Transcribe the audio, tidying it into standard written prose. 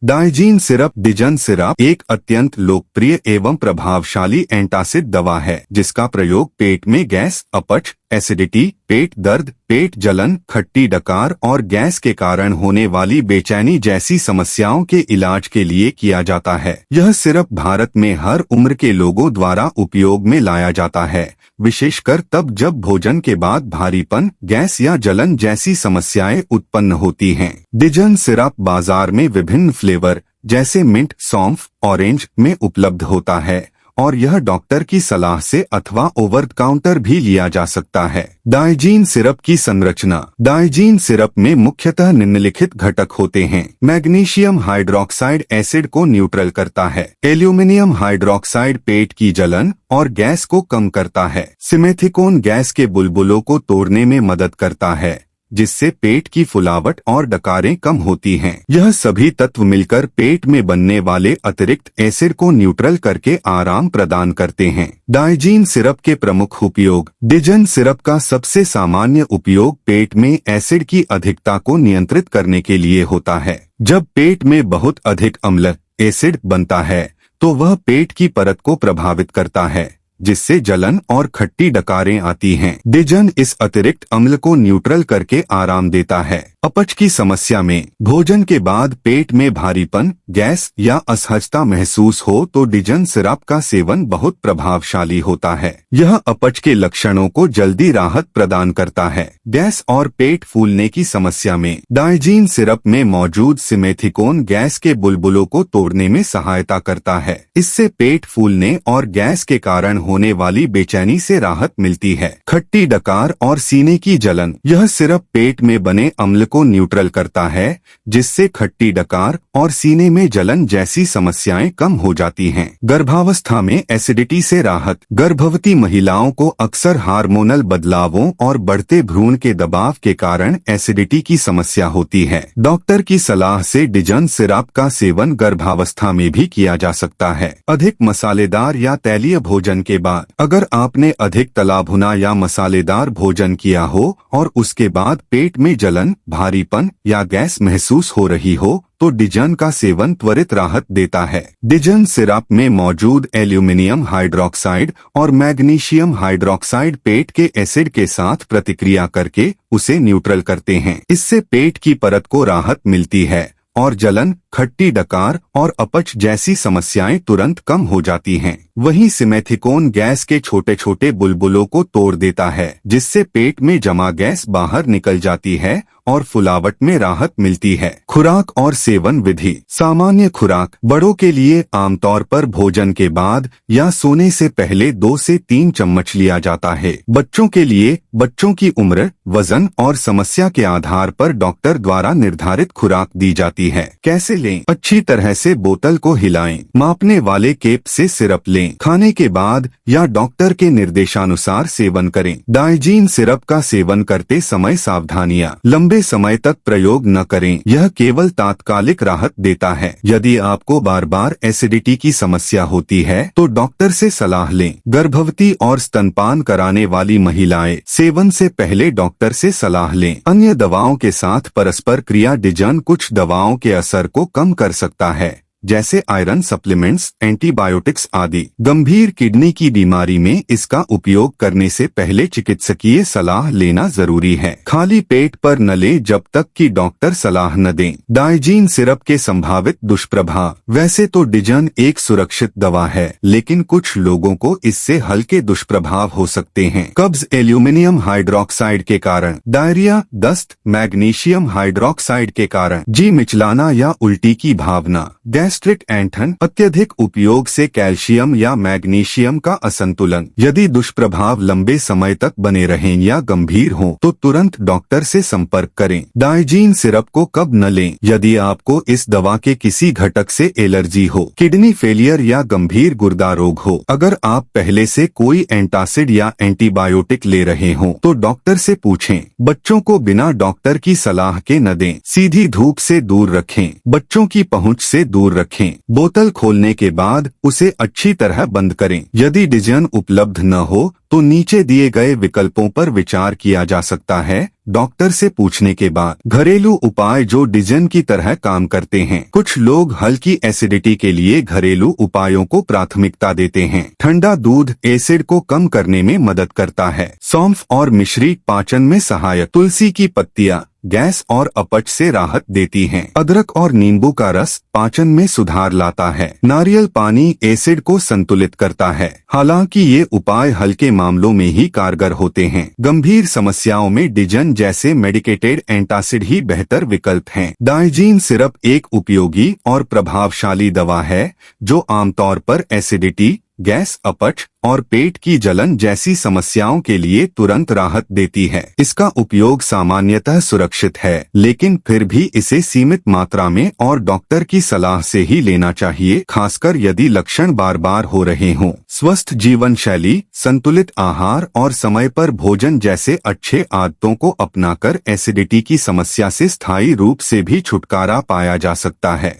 Digene syrup डिजन syrup एक अत्यंत लोकप्रिय एवं प्रभावशाली एंटासिड दवा है जिसका प्रयोग पेट में गैस, अपच, एसिडिटी, पेट दर्द, पेट जलन, खट्टी डकार और गैस के कारण होने वाली बेचैनी जैसी समस्याओं के इलाज के लिए किया जाता है। यह सिरप भारत में हर उम्र के लोगों द्वारा उपयोग में लाया जाता है, विशेषकर तब जब भोजन के बाद भारीपन, गैस या जलन जैसी समस्याएं उत्पन्न होती हैं। डिजन सिरप बाजार में विभिन्न फ्लेवर जैसे मिंट, सौंफ, ऑरेंज में उपलब्ध होता है और यह डॉक्टर की सलाह से अथवा ओवर काउंटर भी लिया जा सकता है। डाइजीन सिरप की संरचना। डाइजीन सिरप में मुख्यतः निम्नलिखित घटक होते हैं। मैग्नीशियम हाइड्रोक्साइड एसिड को न्यूट्रल करता है। एल्यूमिनियम हाइड्रोक्साइड पेट की जलन और गैस को कम करता है। सिमेथिकोन गैस के बुलबुलों को तोड़ने में मदद करता है जिससे पेट की फुलावट और डकारें कम होती हैं। यह सभी तत्व मिलकर पेट में बनने वाले अतिरिक्त एसिड को न्यूट्रल करके आराम प्रदान करते हैं। डाइजीन सिरप के प्रमुख उपयोग। डिजन सिरप का सबसे सामान्य उपयोग पेट में एसिड की अधिकता को नियंत्रित करने के लिए होता है। जब पेट में बहुत अधिक अम्ल एसिड बनता है तो वह पेट की परत को प्रभावित करता है जिससे जलन और खट्टी डकारें आती हैं। डिजन इस अतिरिक्त अम्ल को न्यूट्रल करके आराम देता है। अपच की समस्या में भोजन के बाद पेट में भारीपन, गैस या असहजता महसूस हो तो डिजन सिरप का सेवन बहुत प्रभावशाली होता है। यह अपच के लक्षणों को जल्दी राहत प्रदान करता है। गैस और पेट फूलने की समस्या में डाइजीन सिरप में मौजूद सिमेथिकोन गैस के बुलबुलों को तोड़ने में सहायता करता है। इससे पेट फूलने और गैस के कारण होने वाली बेचैनी से राहत मिलती है। खट्टी डकार और सीने की जलन। यह सिरप पेट में बने अम्ल को न्यूट्रल करता है जिससे खट्टी डकार और सीने में जलन जैसी समस्याएं कम हो जाती हैं। गर्भावस्था में एसिडिटी से राहत। गर्भवती महिलाओं को अक्सर हार्मोनल बदलावों और बढ़ते भ्रूण के दबाव के कारण एसिडिटी की समस्या होती है। डॉक्टर की सलाह से डिजन सिरप का सेवन गर्भावस्था में भी किया जा सकता है। अधिक मसालेदार या तैलीय भोजन के बाद। अगर आपने अधिक तला भुना या मसालेदार भोजन किया हो और उसके बाद पेट में जलन, भारीपन या गैस महसूस हो रही हो तो डिजन का सेवन त्वरित राहत देता है। डिजन सिरप में मौजूद एल्यूमिनियम हाइड्रोक्साइड और मैग्नीशियम हाइड्रोक्साइड पेट के एसिड के साथ प्रतिक्रिया करके उसे न्यूट्रल करते हैं। इससे पेट की परत को राहत मिलती है और जलन, खट्टी डकार और अपच जैसी समस्याएं तुरंत कम हो जाती हैं। वहीं सिमेथिकोन गैस के छोटे छोटे बुलबुलों को तोड़ देता है जिससे पेट में जमा गैस बाहर निकल जाती है और फुलावट में राहत मिलती है। खुराक और सेवन विधि। सामान्य खुराक। बड़ों के लिए आमतौर पर भोजन के बाद या सोने से पहले 2 से 3 चम्मच लिया जाता है। बच्चों के लिए बच्चों की उम्र, वजन और समस्या के आधार पर डॉक्टर द्वारा निर्धारित खुराक दी जाती है। कैसे लें? अच्छी तरह से बोतल को हिलाएं। मापने वाले केप से सिरप लें। खाने के बाद या डॉक्टर के निर्देशानुसार सेवन करें। डाइजीन सिरप का सेवन करते समय सावधानियां। लंबे समय तक प्रयोग न करें। यह केवल तात्कालिक राहत देता है। यदि आपको बार बार एसिडिटी की समस्या होती है तो डॉक्टर से सलाह लें। गर्भवती और स्तनपान कराने वाली महिलाएं सेवन से पहले डॉक्टर से सलाह लें। अन्य दवाओं के साथ परस्पर क्रिया। डिजन कुछ दवाओं के असर को कम कर सकता है जैसे आयरन सप्लीमेंट्स, एंटीबायोटिक्स आदि। गंभीर किडनी की बीमारी में इसका उपयोग करने से पहले चिकित्सकीय सलाह लेना जरूरी है। खाली पेट पर न लें जब तक कि डॉक्टर सलाह न दें। डाइजीन सिरप के संभावित दुष्प्रभाव। वैसे तो डिजन एक सुरक्षित दवा है लेकिन कुछ लोगों को इससे हल्के दुष्प्रभाव हो सकते हैं। कब्ज एल्यूमिनियम हाइड्रोक्साइड के कारण। डायरिया, दस्त मैग्नीशियम हाइड्रोक्साइड के कारण। जी मिचलाना या उल्टी की भावना। गैस्ट्रिक ऐंठन। अत्यधिक उपयोग से कैल्शियम या मैग्नीशियम का असंतुलन। यदि दुष्प्रभाव लंबे समय तक बने रहें या गंभीर हों तो तुरंत डॉक्टर से संपर्क करें। डाइजीन सिरप को कब न लें? यदि आपको इस दवा के किसी घटक से एलर्जी हो, किडनी फेलियर या गंभीर गुर्दा रोग हो, अगर आप पहले से कोई एंटासिड या एंटीबायोटिक ले रहे हों तो डॉक्टर से पूछें। बच्चों को बिना डॉक्टर की सलाह के न दें। सीधी धूप से दूर रखें। बच्चों की पहुंच से दूर रखें। बोतल खोलने के बाद उसे अच्छी तरह बंद करें। यदि डिजन उपलब्ध न हो तो नीचे दिए गए विकल्पों पर विचार किया जा सकता है, डॉक्टर से पूछने के बाद। घरेलू उपाय जो डिजन की तरह काम करते हैं। कुछ लोग हल्की एसिडिटी के लिए घरेलू उपायों को प्राथमिकता देते हैं। ठंडा दूध एसिड को कम करने में मदद करता है। सौंफ और मिश्री पाचन में सहायक। तुलसी की पत्तियां गैस और अपच से राहत देती हैं। अदरक और नींबू का रस पाचन में सुधार लाता है। नारियल पानी एसिड को संतुलित करता है। हालांकि ये उपाय हल्के मामलों में ही कारगर होते हैं। गंभीर समस्याओं में डिजन जैसे मेडिकेटेड एंटासिड ही बेहतर विकल्प हैं। डाइजीन सिरप एक उपयोगी और प्रभावशाली दवा है जो आमतौर पर एसिडिटी, गैस, अपच और पेट की जलन जैसी समस्याओं के लिए तुरंत राहत देती है। इसका उपयोग सामान्यतः सुरक्षित है, लेकिन फिर भी इसे सीमित मात्रा में और डॉक्टर की सलाह से ही लेना चाहिए, खासकर यदि लक्षण बार बार हो रहे हों। स्वस्थ जीवन शैली, संतुलित आहार और समय पर भोजन जैसे अच्छे आदतों को अपनाकर एसिडिटी की समस्या से स्थायी रूप से भी छुटकारा पाया जा सकता है।